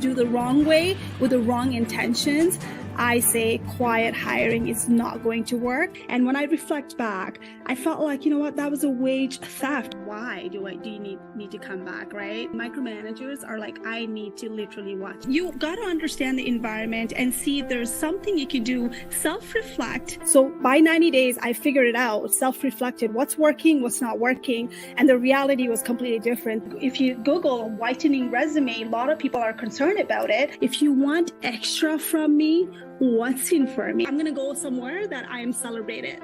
do the wrong way with the wrong intentions, I say quiet hiring is not going to work. And when I reflect back, I felt like, you know what, that was a wage theft. Why do you need to come back, right? Micromanagers are like, I need to literally watch. You got to understand the environment and see if there's something you can do, self-reflect. So by 90 days, I figured it out, self-reflected, what's working, what's not working. And the reality was completely different. If you Google whitening resume, a lot of people are concerned about it. If you want extra from me, what's in for me? I'm going to go somewhere that I am celebrated.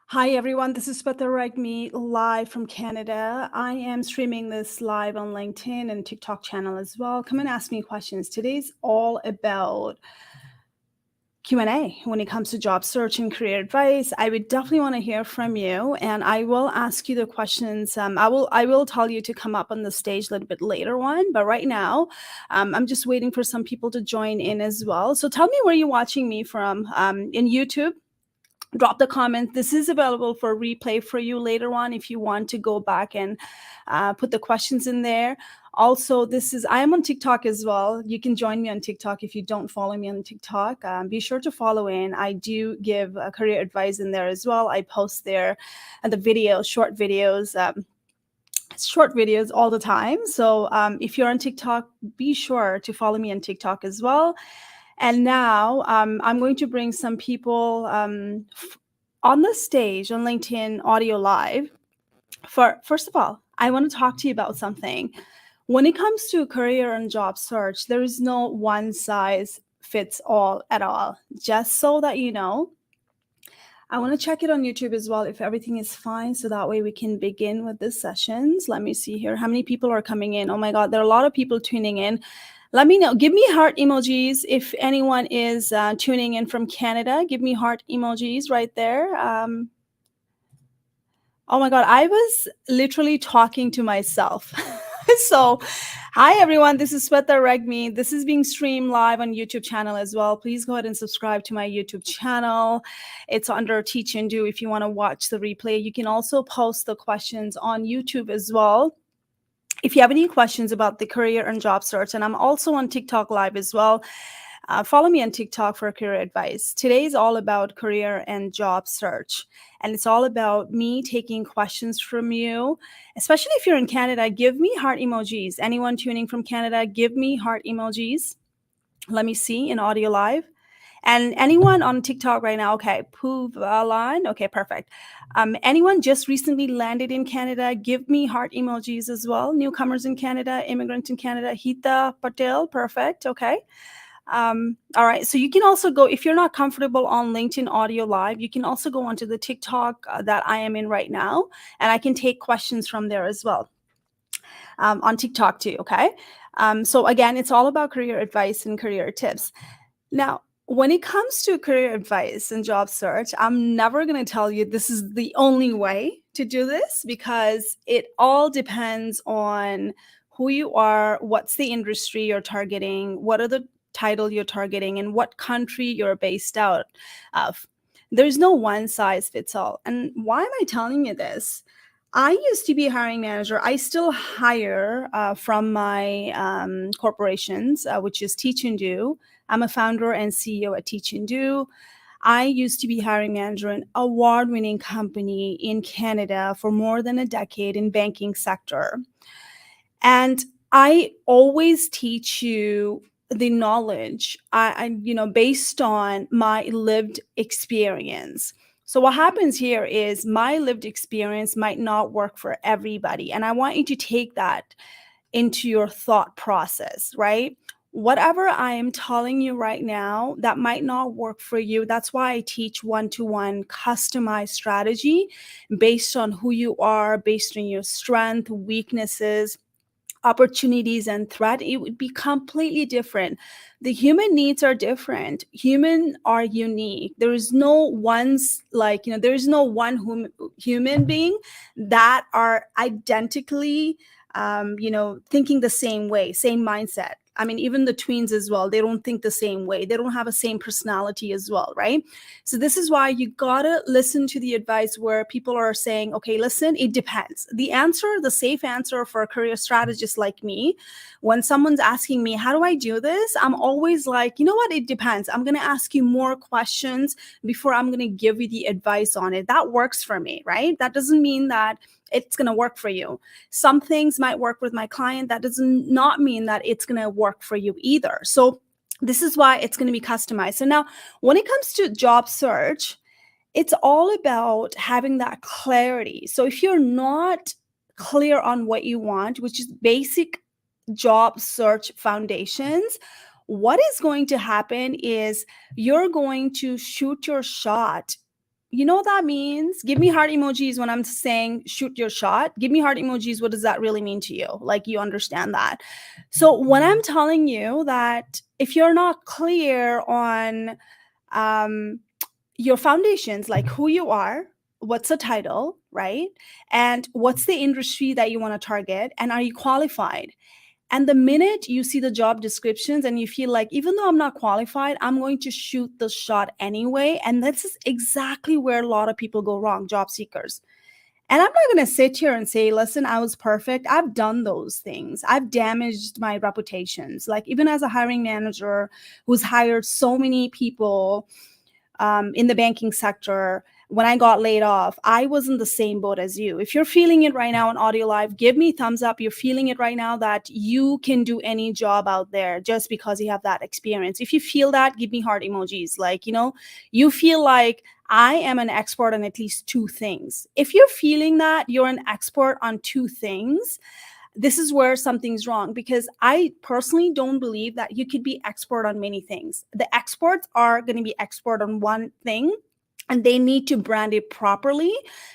Hi everyone, this is Ragmi live from Canada. I am streaming this live on LinkedIn and TikTok channel as well. Come and ask me questions. Today's all about Q&A when it comes to job search and career advice. I would definitely want to hear from you, and I will ask you the questions. I will tell you to come up on the stage a little bit later on, but right now I'm just waiting for some people to join in as well. So tell me where you're watching me from. In YouTube, drop the comment. This is available for replay for you later on if you want to go back and put the questions in there. Also, I am on TikTok as well. You can join me on TikTok if you don't follow me on TikTok. Be sure to follow in. I do give career advice in there as well. I post there and the videos, short videos all the time. So if you're on TikTok, be sure to follow me on TikTok as well. And now I'm going to bring some people on the stage on LinkedIn Audio Live. First of all, I want to talk to you about something. When it comes to career and job search, there is no one size fits all at all. Just so that you know, I want to check it on YouTube as well if everything is fine, so that way we can begin with the sessions. Let me see here. How many people are coming in? Oh my God, there are a lot of people tuning in. Let me know. Give me heart emojis if anyone is tuning in from Canada. Give me heart emojis right there. Oh my God, I was literally talking to myself. So, hi everyone, this is Ragmi. This is being streamed live on YouTube channel as well. Please go ahead and subscribe to my YouTube channel. It's under Teach and Do if you want to watch the replay. You can also post the questions on YouTube as well if you have any questions about the career and job search. And I'm also on TikTok live as well. Follow me on TikTok for career advice. Today is all about career and job search. And it's all about me taking questions from you, especially if you're in Canada. Give me heart emojis. Anyone tuning from Canada, give me heart emojis. Let me see in audio live. And anyone on TikTok right now, okay, Puvalan, okay, perfect. Anyone just recently landed in Canada, give me heart emojis as well. Newcomers in Canada, immigrant in Canada, Hita Patel, perfect, okay. All right, so you can also go, if you're not comfortable on LinkedIn Audio Live, you can also go onto the TikTok that I am in right now, and I can take questions from there as well on TikTok too, okay? So again, it's all about career advice and career tips. Now, when it comes to career advice and job search, I'm never going to tell you this is the only way to do this, because it all depends on who you are, what's the industry you're targeting, what are the title you're targeting, and what country you're based out of. There's no one size fits all. And why am I telling you this? I used to be a hiring manager. I still hire from my corporations, which is Teach and Do. I'm a founder and CEO at Teach and Do. I used to be hiring manager in an award-winning company in Canada for more than a decade in banking sector. And I always teach you the knowledge based on my lived experience. So what happens here is my lived experience might not work for everybody. And I want you to take that into your thought process, right? Whatever I am telling you right now, that might not work for you. That's why I teach one-to-one customized strategy based on who you are, based on your strength, weaknesses, opportunities, and threat. It would be completely different. The human needs are different. Human are unique. There is no there is no one human being that are identically thinking the same way, same mindset. I mean, even the twins as well, they don't think the same way. They don't have a same personality as well, right? So this is why you gotta listen to the advice where people are saying, okay, listen, it depends. The safe answer for a career strategist like me, when someone's asking me, how do I do this? I'm always like, you know what? It depends. I'm gonna ask you more questions before I'm gonna give you the advice on it. That works for me, right? That doesn't mean that it's going to work for you. Some things might work with my client. That does not mean that it's going to work for you either. So this is why it's going to be customized. So now when it comes to job search, it's all about having that clarity. So if you're not clear on what you want, which is basic job search foundations, what is going to happen is you're going to shoot your shot. You know what that means? Give me heart emojis when I'm saying shoot your shot. Give me heart emojis. What does that really mean to you? Like, you understand that. So when I'm telling you that if you're not clear on your foundations, like who you are, what's the title, right? And what's the industry that you want to target? And are you qualified? And the minute you see the job descriptions and you feel like, even though I'm not qualified, I'm going to shoot the shot anyway. And this is exactly where a lot of people go wrong, job seekers. And I'm not going to sit here and say, listen, I was perfect. I've done those things. I've damaged my reputations. Like, even as a hiring manager who's hired so many people in the banking sector, when I got laid off, I was in the same boat as you. If you're feeling it right now on Audio Live, give me thumbs up. You're feeling it right now that you can do any job out there just because you have that experience. If you feel that, give me heart emojis. Like, you feel like I am an expert on at least 2 things. If you're feeling that you're an expert on 2 things, this is where something's wrong, because I personally don't believe that you could be expert on many things. The experts are going to be expert on one thing, and they need to brand it properly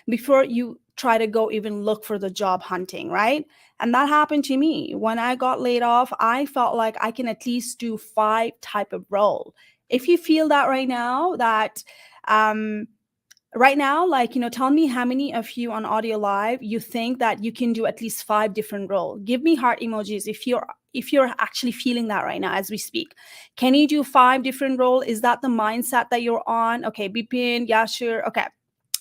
before you try to go even look for the job hunting, right? And that happened to me. When I got laid off, I felt like I can at least do 5 type of role. If you feel that right now, tell me how many of you on Audio Live you think that you can do at least 5 different roles. Give me heart emojis if you're actually feeling that right now as we speak. Can you do 5 different roles? Is that the mindset that you're on? Okay, Bipin, yeah, sure. Okay.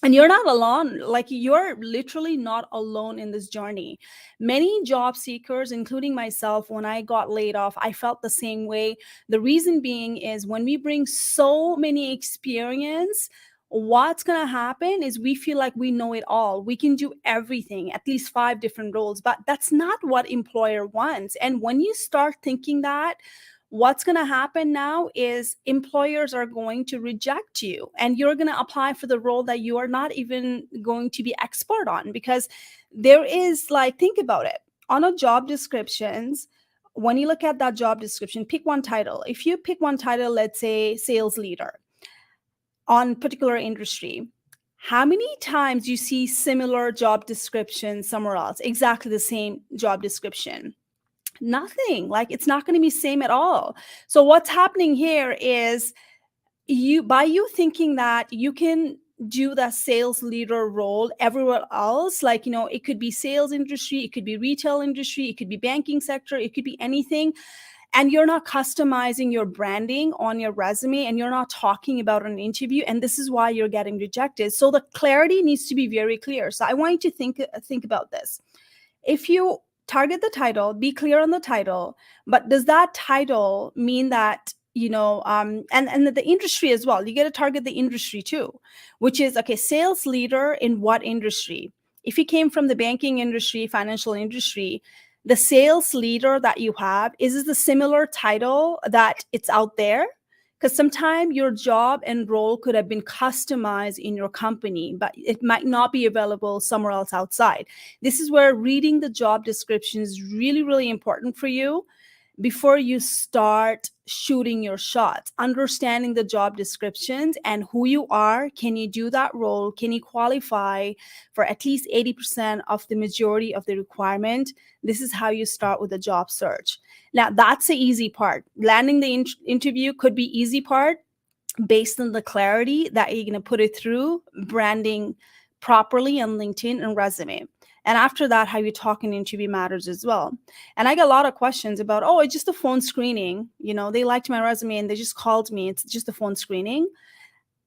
And you're not alone. Like, you're literally not alone in this journey. Many job seekers, including myself, when I got laid off, I felt the same way. The reason being is when we bring so many experience, what's going to happen is we feel like we know it all. We can do everything, at least 5 different roles, but that's not what employer wants. And when you start thinking that, what's going to happen now is employers are going to reject you, and you're going to apply for the role that you are not even going to be expert on, because there is, like, think about it. On a job descriptions, when you look at that job description, pick one title. If you pick one title, let's say sales leader on particular industry, how many times you see similar job description somewhere else, exactly the same job description? Nothing. Like, it's not going to be same at all. So what's happening here is you thinking that you can do the sales leader role everywhere else, like, it could be sales industry, it could be retail industry, it could be banking sector, it could be anything, and you're not customizing your branding on your resume, and you're not talking about an interview, and this is why you're getting rejected. So the clarity needs to be very clear. So I want you to think about this. If you target the title, be clear on the title, but does that title mean that, and the industry as well, you got to target the industry too, which is, okay, sales leader in what industry? If you came from the banking industry, financial industry, the sales leader that you have, is this the similar title that it's out there? Because sometimes your job and role could have been customized in your company, but it might not be available somewhere else outside. This is where reading the job description is really, really important for you before you start shooting your shots. Understanding the job descriptions and who you are. Can you do that role? Can you qualify for at least 80% of the majority of the requirement? This is how you start with a job search. Now, that's the easy part. Landing the interview could be easy part based on the clarity that you're going to put it through, branding properly on LinkedIn and resume. And after that, how you talk in interview matters as well. And I get a lot of questions about, oh, it's just a phone screening. They liked my resume and they just called me. It's just a phone screening.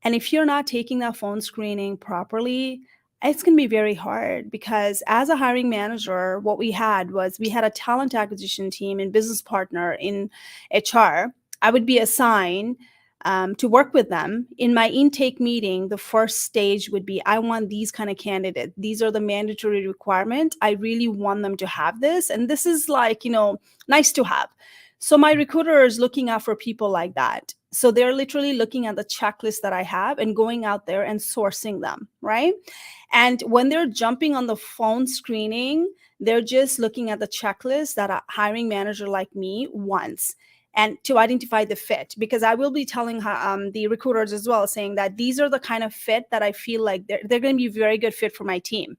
And if you're not taking that phone screening properly, it's going to be very hard, because as a hiring manager, what we had a talent acquisition team and business partner in HR. I would be assigned to work with them. In my intake meeting, the first stage would be, I want these kind of candidates. These are the mandatory requirements. I really want them to have this. And this is like, nice to have. So my recruiter is looking out for people like that. So they're literally looking at the checklist that I have and going out there and sourcing them, right? And when they're jumping on the phone screening, they're just looking at the checklist that a hiring manager like me wants, and to identify the fit. Because I will be telling the recruiters as well, saying that these are the kind of fit that I feel like they're going to be a very good fit for my team.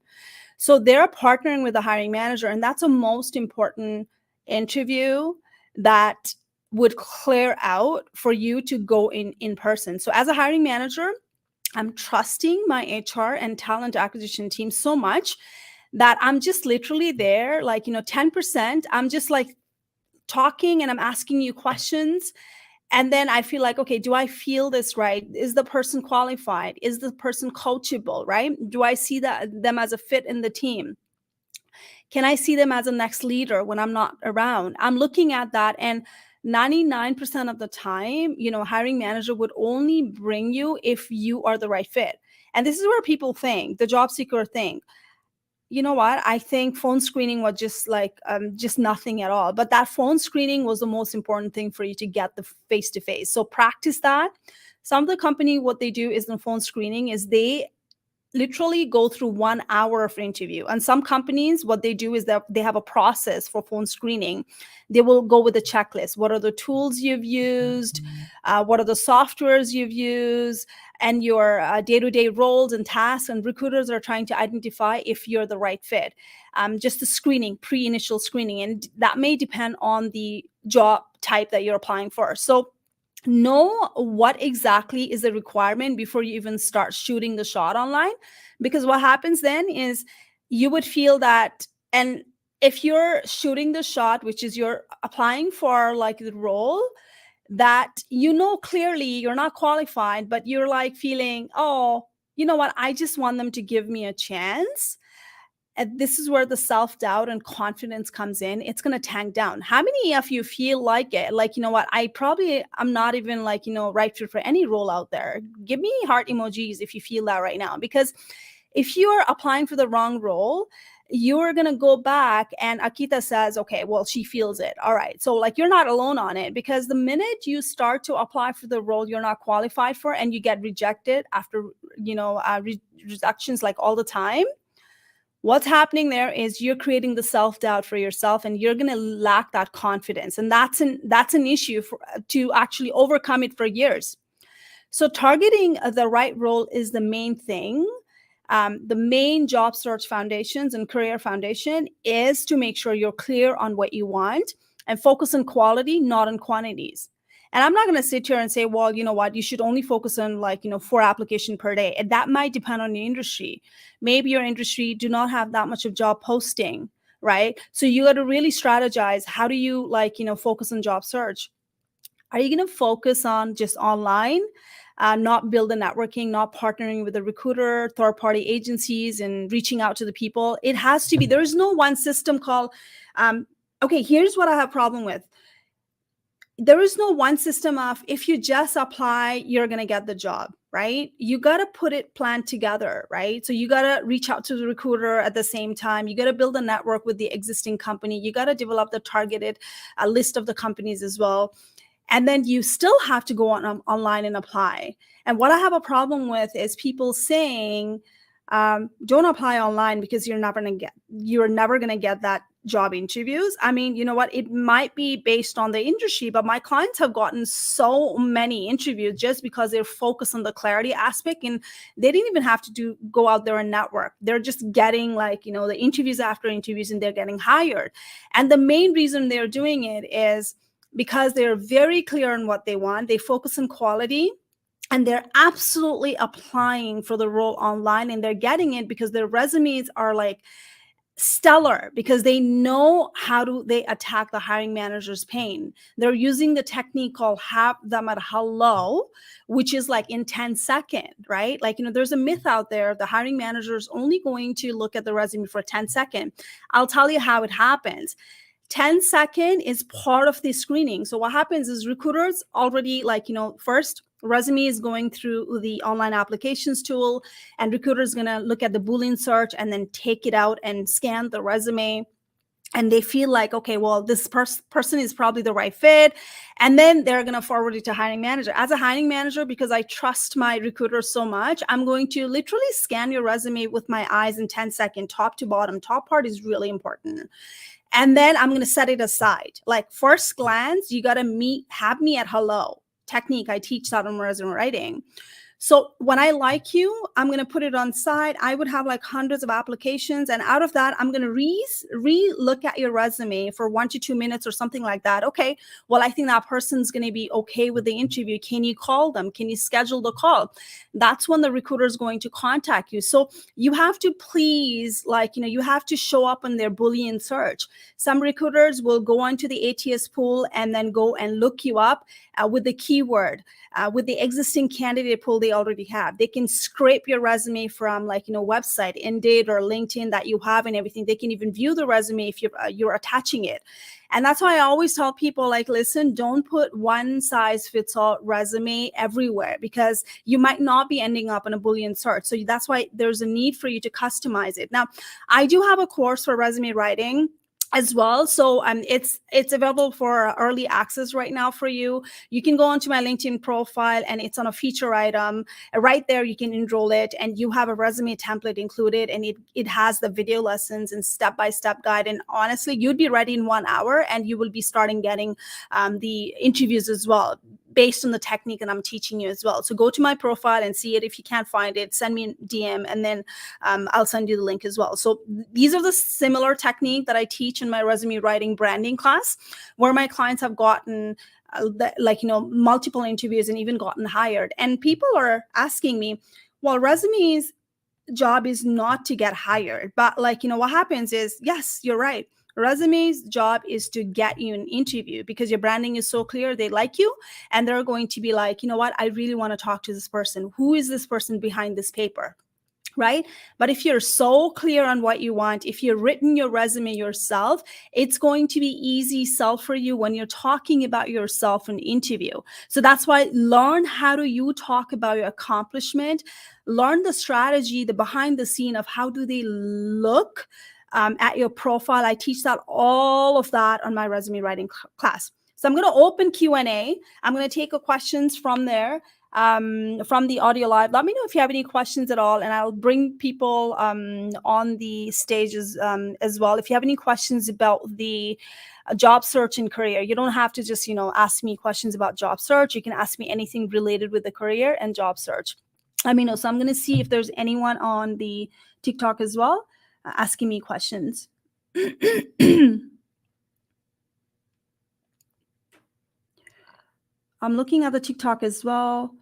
So they're partnering with the hiring manager, and that's a most important interview that would clear out for you to go in person. So as a hiring manager, I'm trusting my HR and talent acquisition team so much that I'm just literally there, like, 10%, I'm just like talking and I'm asking you questions. And then I feel like, okay, do I feel this right? Is the person qualified? Is the person coachable, right? Do I see them as a fit in the team? Can I see them as a next leader when I'm not around? I'm looking at that, and 99% of the time, hiring manager would only bring you if you are the right fit. And this is where people think, the job seeker think, you know what? I think phone screening was just like just nothing at all. But that phone screening was the most important thing for you to get the face-to-face. So practice that. Some of the company, what they do is the phone screening is they literally go through 1 hour of interview. And some companies, what they do is that they have a process for phone screening. They will go with a checklist. What are the tools you've used? What are the softwares you've used? And your day-to-day roles and tasks. And recruiters are trying to identify if you're the right fit. Just the screening, pre-initial screening. And that may depend on the job type that you're applying for. So know what exactly is the requirement before you even start shooting the shot online. Because what happens then is you would feel that, and if you're shooting the shot, which is you're applying for like the role that clearly you're not qualified, but you're like feeling, oh, you know what, I just want them to give me a chance. And this is where the self-doubt and confidence comes in. It's going to tank down. How many of you feel like it? Like, I'm not even like, right fit for any role out there. Give me heart emojis if you feel that right now. Because if you're applying for the wrong role, you're going to go back and Akita says, okay, well, she feels it. All right. So like, you're not alone on it, because the minute you start to apply for the role you're not qualified for and you get rejected after, rejections like all the time, what's happening there is you're creating the self-doubt for yourself, and you're going to lack that confidence. And that's an issue to actually overcome it for years. So targeting the right role is the main thing. The main job search foundations and career foundation is to make sure you're clear on what you want and focus on quality, not on quantities. And I'm not going to sit here and say, well, you know what, you should only focus on 4 applications per day. And that might depend on your industry. Maybe your industry do not have that much of job posting, right? So you got to really strategize. How do you focus on job search? Are you going to focus on just online, not build the networking, not partnering with a recruiter, third-party agencies, and reaching out to the people? It has to be. There is no one system called, okay, here's what I have a problem with. There is no one system of, if you just apply, you're going to get the job, right? You got to put it planned together, right? So you got to reach out to the recruiter at the same time. You got to build a network with the existing company. You got to develop the targeted list of the companies as well. And then you still have to go online and apply. And what I have a problem with is people saying, don't apply online because you're never going to get that job interviews. I mean, you know what? It might be based on the industry, but my clients have gotten so many interviews just because they're focused on the clarity aspect, and they didn't even have to go out there and network. They're just getting the interviews after interviews, and they're getting hired. And the main reason they're doing it is because they're very clear on what they want. They focus on quality. and they're absolutely applying for the role online, and they're getting it because their resumes are like stellar, because they know how to they attack the hiring manager's pain. They're using the technique called have them at hello, which is like in 10 seconds, right? Like, there's a myth out there, the hiring manager is only going to look at the resume for 10 seconds. I'll tell you how it happens. 10-second is part of the screening. So what happens is recruiters already, like, first resume is going through the online applications tool, and recruiter is going to look at the Boolean search and then take it out and scan the resume, and they feel like, okay, well, this person is probably the right fit, and then they're going to forward it to hiring manager. As a hiring manager, because I trust my recruiter so much, I'm going to literally scan your resume with my eyes in 10 seconds, top to bottom. Top part is really important. And then I'm going to set it aside. Like, first glance, you got to have me at hello technique. I teach that on resume writing. So when I like you, I'm going to put it on side. I would have like hundreds of applications. And out of that, I'm going to re-look at your resume for 1 to 2 minutes or something like that. Okay, well, I think that person's going to be okay with the interview. Can you call them? Can you schedule the call? That's when the recruiter is going to contact you. So you have to please, like, you have to show up on their Boolean search. Some recruiters will go onto the ATS pool and then go and look you up with the keyword. With the existing candidate pool they already have. They can scrape your resume from, like, website, Indeed or LinkedIn that you have and everything. They can even view the resume if you're attaching it. And that's why I always tell people, like, listen, don't put one size fits all resume everywhere, because you might not be ending up in a Boolean search. So that's why there's a need for you to customize it. Now, I do have a course for resume writing as well. So it's available for early access right now for you. You can go onto my LinkedIn profile, and it's on a feature item. Right there, you can enroll it, and you have a resume template included, and it has the video lessons and step-by-step guide. And honestly, you'd be ready in 1 hour, and you will be starting getting the interviews as well, based on the technique that I'm teaching you as well. So go to my profile and see it. If you can't find it, send me a DM, and then I'll send you the link as well. So these are the similar technique that I teach in my resume writing branding class, where my clients have gotten multiple interviews and even gotten hired. And people are asking me, well, resumes job is not to get hired, but what happens is, yes, you're right, resume's job is to get you an interview, because your branding is so clear, they like you, and they're going to be like, what, I really want to talk to this person. Who is this person behind this paper? Right? But if you're so clear on what you want, if you've written your resume yourself, it's going to be easy sell for you when you're talking about yourself in interview. So that's why learn how do you talk about your accomplishment, learn the strategy, the behind the scene of how do they look at your profile. I teach that, all of that, on my resume writing class. So I'm going to open Q&A. I'm going to take questions from there. From the audio live. Let me know if you have any questions at all, and I'll bring people on the stages as well. If you have any questions about the job search and career, you don't have to just ask me questions about job search. You can ask me anything related with the career and job search. Let me know. So I'm going to see if there's anyone on the TikTok as well asking me questions. I'm looking at the TikTok as well.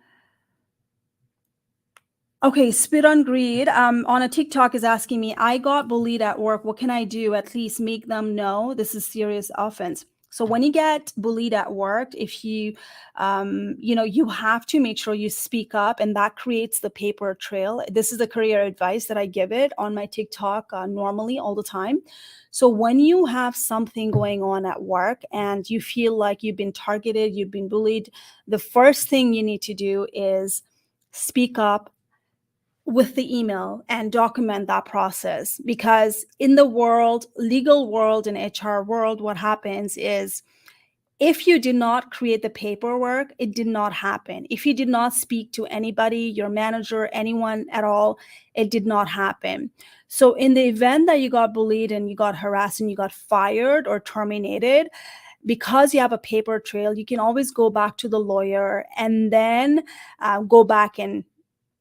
Okay, Spit on Greed on a TikTok is asking me, I got bullied at work. What can I do? At least make them know this is serious offense. So when you get bullied at work, if you, you have to make sure you speak up, and that creates the paper trail. This is the career advice that I give it on my TikTok normally all the time. So when you have something going on at work and you feel like you've been targeted, you've been bullied, the first thing you need to do is speak up with the email and document that process. Because in the legal world and HR world, what happens is, if you did not create the paperwork, it did not happen. If you did not speak to anybody, your manager, anyone at all, it did not happen. So in the event that you got bullied and you got harassed and you got fired or terminated, because you have a paper trail, you can always go back to the lawyer and then go back and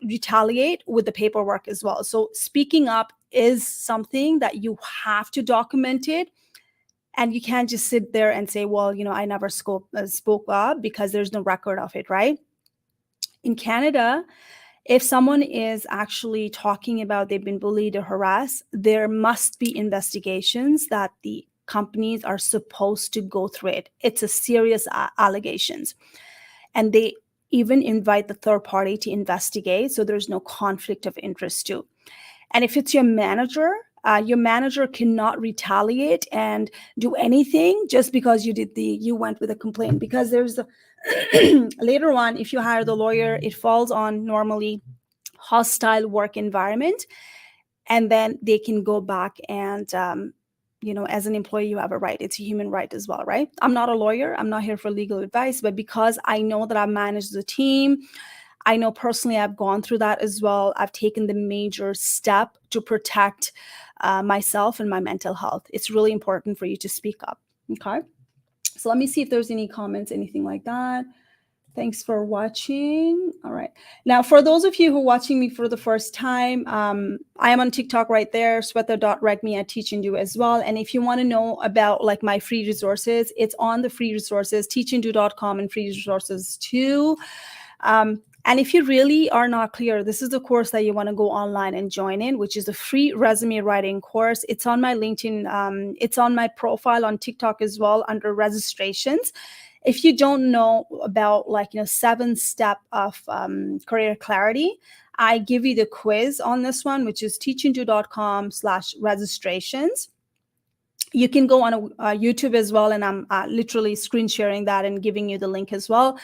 retaliate with the paperwork as well. So speaking up is something that you have to document it, and you can't just sit there and say, well, I never spoke up, because there's no record of it, right? In Canada, if someone is actually talking about they've been bullied or harassed, there must be investigations that the companies are supposed to go through it. It's a serious allegations. And they even invite the third party to investigate, so there's no conflict of interest too. And if it's your manager cannot retaliate and do anything just because you went with a complaint, because there's later on, if you hire the lawyer, it falls on normally hostile work environment, and then they can go back and as an employee, you have a right. It's a human right as well, right? I'm not a lawyer, I'm not here for legal advice, but because I know that I've managed the team, I know personally I've gone through that as well. I've taken the major step to protect myself and my mental health. It's really important for you to speak up. Okay. So let me see if there's any comments, anything like that. Thanks for watching. All right. Now, for those of you who are watching me for the first time, I am on TikTok right there, sweta.regme at Teach and Do as well. And if you want to know about like my free resources, it's on the free resources, teachanddo.com, and free resources too. And if you really are not clear, this is the course that you want to go online and join in, which is a free resume writing course. It's on my LinkedIn. It's on my profile on TikTok as well under registrations. If you don't know about 7-step of career clarity, I give you the quiz on this one, which is teachanddo.com/registrations. You can go on YouTube as well, and I'm literally screen sharing that and giving you the link as well.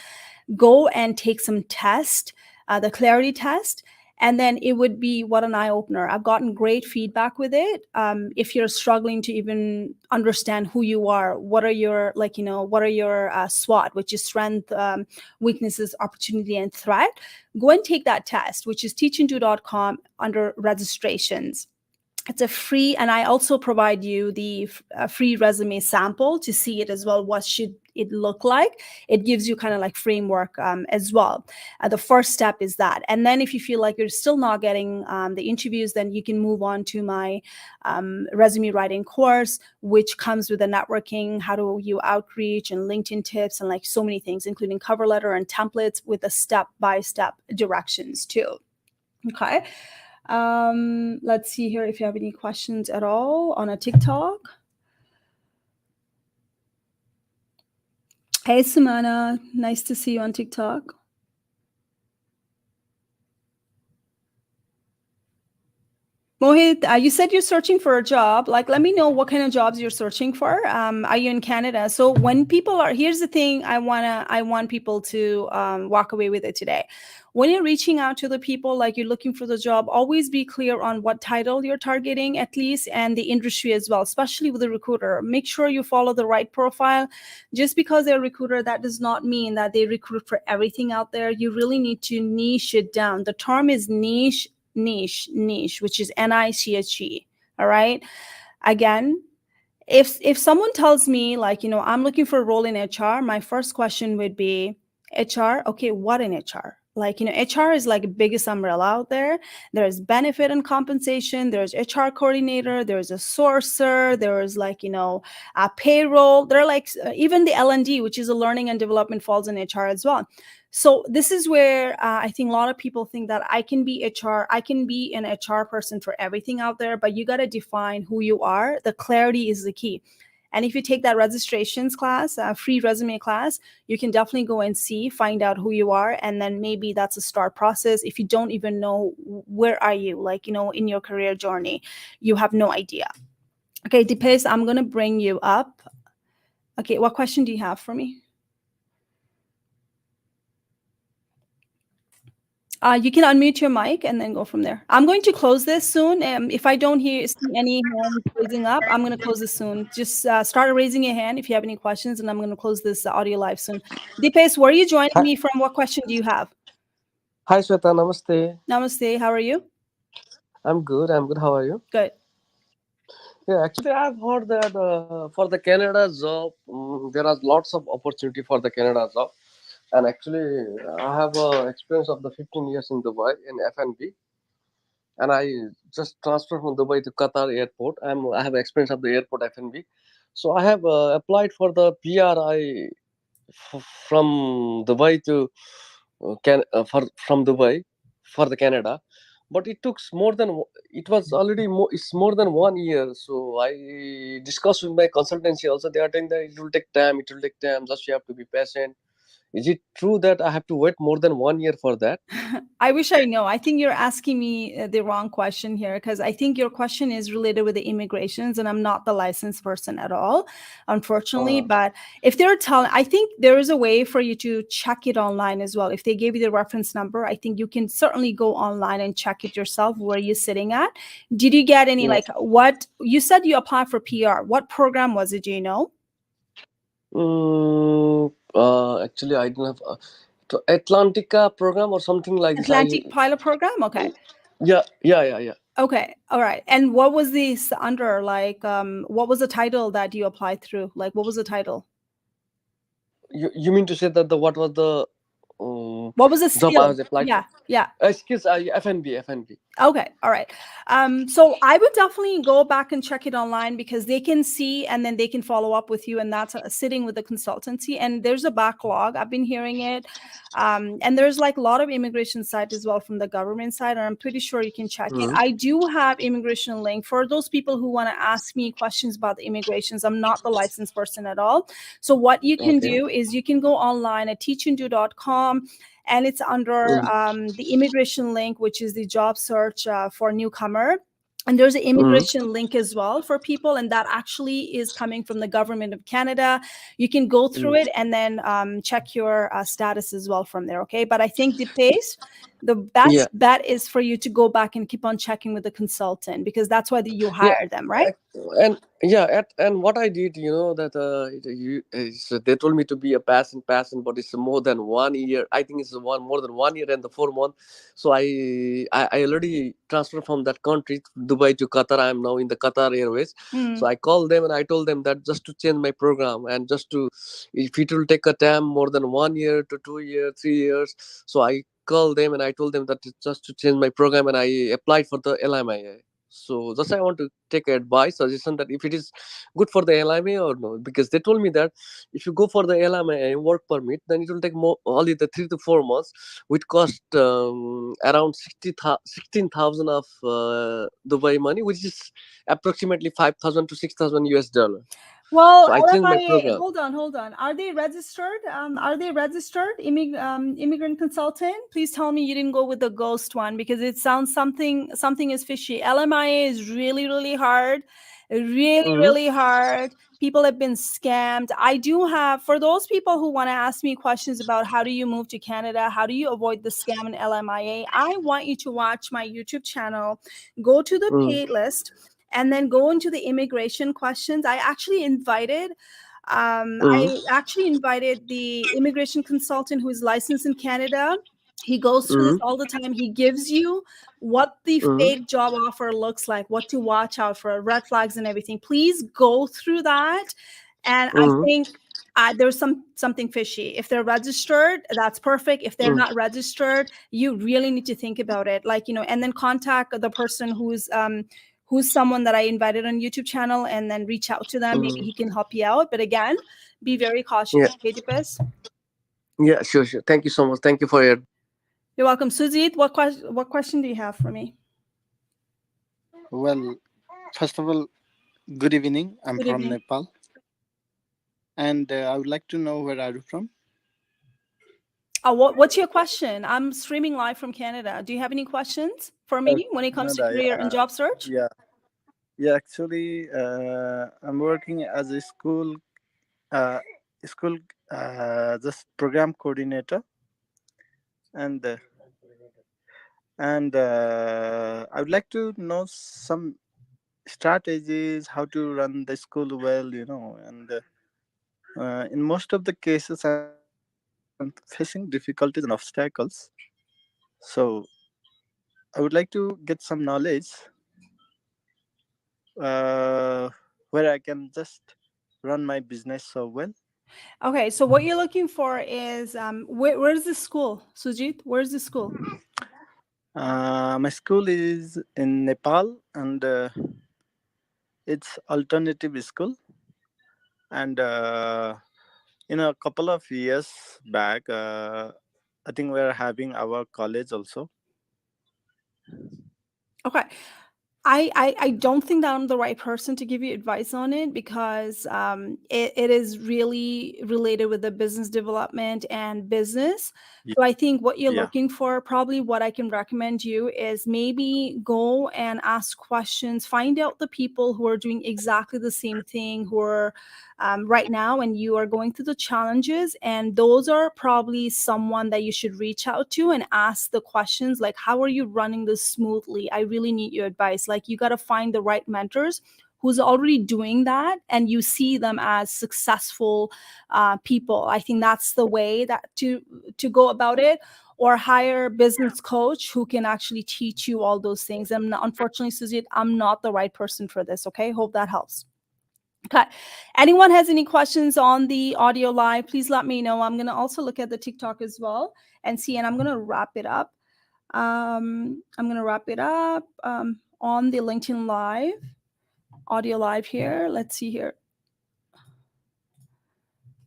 Go and take some test, the clarity test, and then it would be what an eye-opener. I've gotten great feedback with it. If you're struggling to even understand who you are, what are your SWOT, which is strength, weaknesses, opportunity, and threat, go and take that test, which is teachanddo.com under registrations. It's a free, and I also provide you the free resume sample to see it as well. What should it look like? It gives you kind of like framework as well. The first step is that. And then if you feel like you're still not getting the interviews, then you can move on to my resume writing course, which comes with the networking, how do you outreach, and LinkedIn tips, and like so many things, including cover letter and templates with the step-by-step directions too. Okay. Let's see here if you have any questions at all on a TikTok. Hey, Sumana, nice to see you on TikTok. Mohit, you said you're searching for a job. Like, let me know what kind of jobs you're searching for. Are you in Canada? So when people are, here's the thing I want people to walk away with it today. When you're reaching out to the people, like you're looking for the job, always be clear on what title you're targeting at least, and the industry as well, especially with a recruiter. Make sure you follow the right profile. Just because they're a recruiter, that does not mean that they recruit for everything out there. You really need to niche it down. The term is niche, which is NICHE. All right. Again, if someone tells me I'm looking for a role in HR, my first question would be HR. Okay, what in HR? HR is like the biggest umbrella out there. There's benefit and compensation. There's HR coordinator. There's a sourcer. There's a payroll. There are even the L&D, which is a learning and development, falls in HR as well. So this is where I think a lot of people think that I can be HR. I can be an HR person for everything out there, but you got to define who you are. The clarity is the key. And if you take that registrations class, free resume class, you can definitely go and find out who you are. And then maybe that's a start process. If you don't even know where are you, in your career journey, you have no idea. Okay, Dipesh, I'm going to bring you up. Okay, what question do you have for me? You can unmute your mic and then go from there. I'm going to close this soon. If I don't see any hands raising up, I'm going to close this soon. Just start raising your hand if you have any questions, and I'm going to close this audio live soon. Dipesh, where are you joining me from? What question do you have? Hi, Sweta. Namaste. Namaste. How are you? I'm good. How are you? Good. Yeah, actually, I've heard that for the Canada job, there are lots of opportunity for the Canada job. And actually, I have experience of the 15 years in Dubai in F&B. And I just transferred from Dubai to Qatar airport. I have experience of the airport F&B. So I have applied for the PRI from Dubai to from Dubai for the Canada, but it took more than it was already it's more than 1 year. So I discussed with my consultancy also. They are saying that it will take time. It will take time. Just you have to be patient. Is it true that I have to wait more than 1 year for that? I wish I know. I think you're asking me the wrong question here, because I think your question is related with the immigrations, and I'm not the licensed person at all, unfortunately. Uh, But if they're telling, I think there is a way for you to check it online as well. If they gave you the reference number, I think you can certainly go online and check it yourself where you're sitting at. Did you get any, mm, like, what you said you applied for PR? What program was it? Do you know? Actually, I don't have to Atlantica program or something like this. I Atlantic Pilot Program? Okay. yeah. Okay. All right. And what was this under? Like, what was the title that you applied through? Like, what was the title? You mean to say that the what was the um, What was the job I skill? was applied for? Yeah. Yeah. Excuse, FNB. Okay, all right. So I would definitely go back and check it online, because they can see and then they can follow up with you, and that's sitting with the consultancy. And there's a backlog. I've been hearing it, and there's like a lot of immigration site as well from the government side, and I'm pretty sure you can check it. Mm. I do have immigration link for those people who want to ask me questions about the immigrations. I'm not the licensed person at all. So what you can Okay. do is you can go online at teachanddo.com, and it's under Mm. the immigration link, which is the job search for newcomer. And there's an Mm. immigration link as well for people, and that actually is coming from the government of Canada. You can go through Mm. it and then check your status as well from there. Okay, but I think the pace, the Yeah. best bet is for you to go back and keep on checking with the consultant, because that's why you Yeah. hire them, right? And yeah, and what I did, that they told me to be a passion, but it's more than 1 year. I think it's more than 1 year and the 4 month. So I already transferred from that country, Dubai to Qatar. I'm now in the Qatar Airways. So Mm. I called them and I told them that just to change my program, and just to, if it will take a time more than 1 year to 2 years, 3 years. So I called them and I told them that it's just to change my program, and I applied for the LMIA. So just I want to take advice, suggestion, that if it is good for the LMA or no, because they told me that if you go for the LMA work permit, then it will take more only the 3 to 4 months, which cost around 16,000 of Dubai money, which is approximately 5,000 to 6,000 US dollar. Well, So I changed my LMIA, program. hold on. Are they registered? Are they registered immigrant consultant? Please tell me you didn't go with the ghost one, because it sounds something is fishy. LMIA is really, really hard, really, Mm-hmm. really hard. People have been scammed. I do have, for those people who want to ask me questions about how do you move to Canada, how do you avoid the scam in LMIA, I want you to watch my YouTube channel, go to the Mm-hmm. paid list, and then go into the immigration questions. Mm-hmm. I actually invited the immigration consultant who is licensed in Canada. He goes through this Mm-hmm. all the time. He gives you what the Mm-hmm. fake job offer looks like, what to watch out for, red flags and everything. Please go through that. And I Mm-hmm. think there's something fishy. If they're registered, that's perfect. If they're not registered, you really need to think about it. Like, and then contact the person who's someone that I invited on YouTube channel, and then reach out to them. Maybe Mm-hmm. he can help you out. But again, be very cautious. Yeah. Okay, Deepes? Yeah. Sure. Thank you so much. Thank you for your. You're welcome. Sujit, what question do you have for me? Well, first of all, good evening. I'm Good from evening. Nepal, and I would like to know where are you from? What's your question? I'm streaming live from Canada. Do you have any questions for me when it comes to Canada. career and job search? Yeah, yeah. Actually, I'm working as a uh, school, just program coordinator, and I would like to know some strategies how to run the school well, and in most of the cases, I'm facing difficulties and obstacles. So I would like to get some knowledge uh, where I can just run my business so well. Okay, so what you're looking for is where's the school, Sujit? Where's the school? My school is in Nepal, and it's alternative school. And in a couple of years back, I think we're having our college also. Okay. I don't think that I'm the right person to give you advice on it because it is really related with the business development and business. So I think what you're Yeah. looking for, probably what I can recommend you is maybe go and ask questions, find out the people who are doing exactly the same thing, who are right now, and you are going through the challenges. And those are probably someone that you should reach out to and ask the questions like, how are you running this smoothly? I really need your advice. Like, you got to find the right mentors who's already doing that and you see them as successful people. I think that's the way that to go about it, or hire a business coach who can actually teach you all those things. And unfortunately, Suzette, I'm not the right person for this. Okay, hope that helps. Okay. Anyone has any questions on the audio live, please let me know. I'm going to also look at the TikTok as well and see, and I'm going to wrap it up. I'm going to wrap it up on the LinkedIn live, audio live here. Let's see here.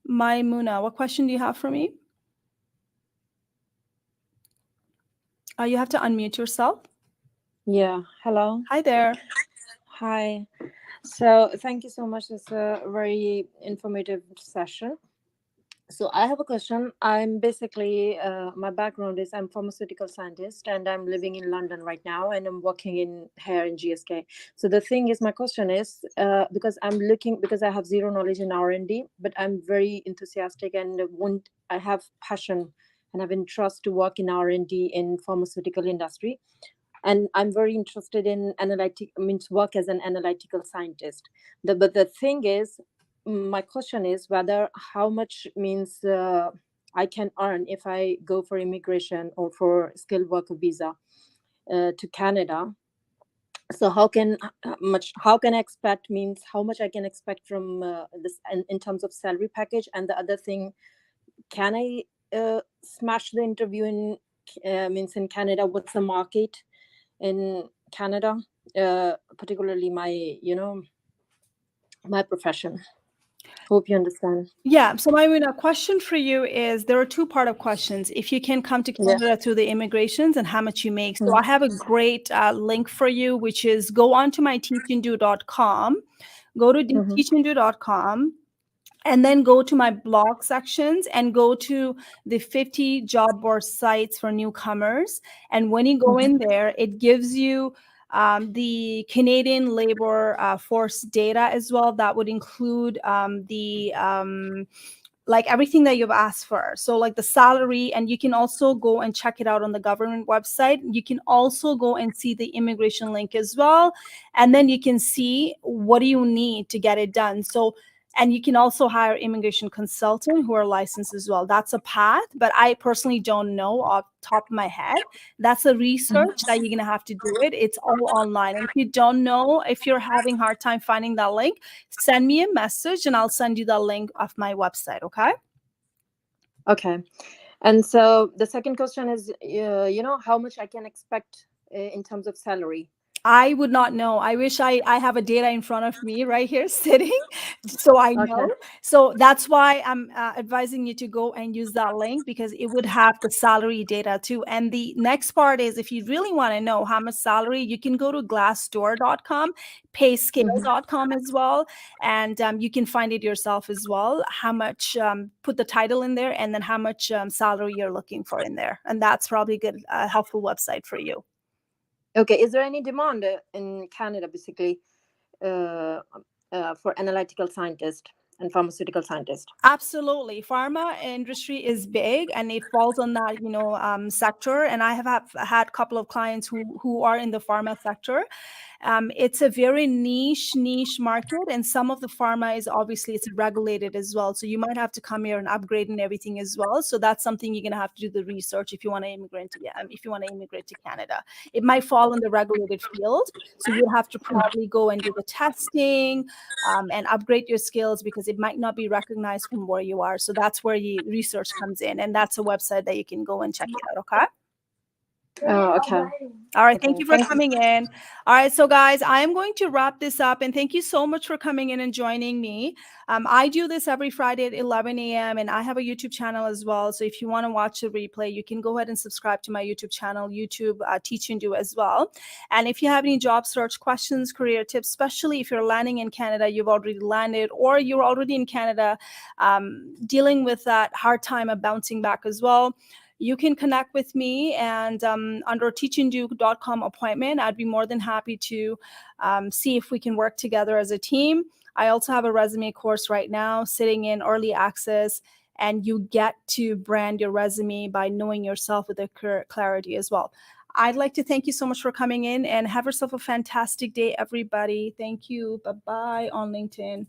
Maimuna, what question do you have for me? You have to unmute yourself. Yeah, hello. Hi there. Hi. So, thank you so much. It's a very informative session. So, I have a question. I'm basically, my background is I'm pharmaceutical scientist and I'm living in London right now and I'm working in here in GSK. So, the thing is, my question is, because I have zero knowledge in R&D, but I'm very enthusiastic and I have passion and have interest to work in R&D in pharmaceutical industry, and I'm very interested in work as an analytical scientist. But the thing is, my question is whether how much means I can earn if I go for immigration or for skilled worker visa to Canada. So how can I expect, means how much I can expect from this in terms of salary package. And the other thing, can I smash the interview in in Canada? What's the market in Canada, particularly my profession? Hope you understand. Yeah. So my question for you is, there are two-part of questions. If you can come to Yeah. Canada through the immigrations and how much you make. So Mm. I have a great link for you, which is go on to my teachanddo.com, go to Mhm. teachanddo.com, and then go to my blog sections and go to the 50 job board sites for newcomers. And when you go in there, it gives you the Canadian labor force data as well. That would include the like everything that you've asked for. So like the salary, and you can also go and check it out on the government website. You can also go and see the immigration link as well. And then you can see what do you need to get it done. So, and you can also hire immigration consultant who are licensed as well. That's a path, but I personally don't know off top of my head. That's a research that you're gonna have to do it. It's all online. And if you don't know, if you're having hard time finding that link, send me a message and I'll send you the link of my website. Okay. Okay. And so the second question is, how much I can expect in terms of salary. I would not know. I wish I have a data in front of me right here sitting, so I Okay. know. So that's why I'm advising you to go and use that link, because it would have the salary data too. And the next part is, if you really want to know how much salary, you can go to glassdoor.com, payscale.com as well, and you can find it yourself as well. How much, put the title in there, and then how much salary you're looking for in there. And that's probably a good, helpful website for you. Okay. Is there any demand in Canada, basically, for analytical scientist and pharmaceutical scientist? Absolutely. Pharma industry is big and it falls on that, sector. And I have had a couple of clients who are in the pharma sector. It's a very niche market, and some of the pharma is obviously it's regulated as well. So you might have to come here and upgrade and everything as well. So that's something you're going to have to do the research if you want to immigrate to Canada. It might fall in the regulated field, so you have to probably go and do the testing and upgrade your skills, because it might not be recognized from where you are. So that's where the research comes in, and that's a website that you can go and check it out. Okay. Oh, okay. All right. Thank Okay. you for Thank you. coming in. All right. So, guys, I am going to wrap this up. And thank you so much for coming in and joining me. I do this every Friday at 11 a.m. And I have a YouTube channel as well. So, if you want to watch the replay, you can go ahead and subscribe to my YouTube channel, YouTube Teach and Do as well. And if you have any job search questions, career tips, especially if you're landing in Canada, you've already landed, or you're already in Canada, dealing with that hard time of bouncing back as well, you can connect with me, and under teachanddo.com appointment, I'd be more than happy to see if we can work together as a team. I also have a resume course right now sitting in early access, and you get to brand your resume by knowing yourself with a clarity as well. I'd like to thank you so much for coming in, and have yourself a fantastic day, everybody. Thank you. Bye-bye on LinkedIn.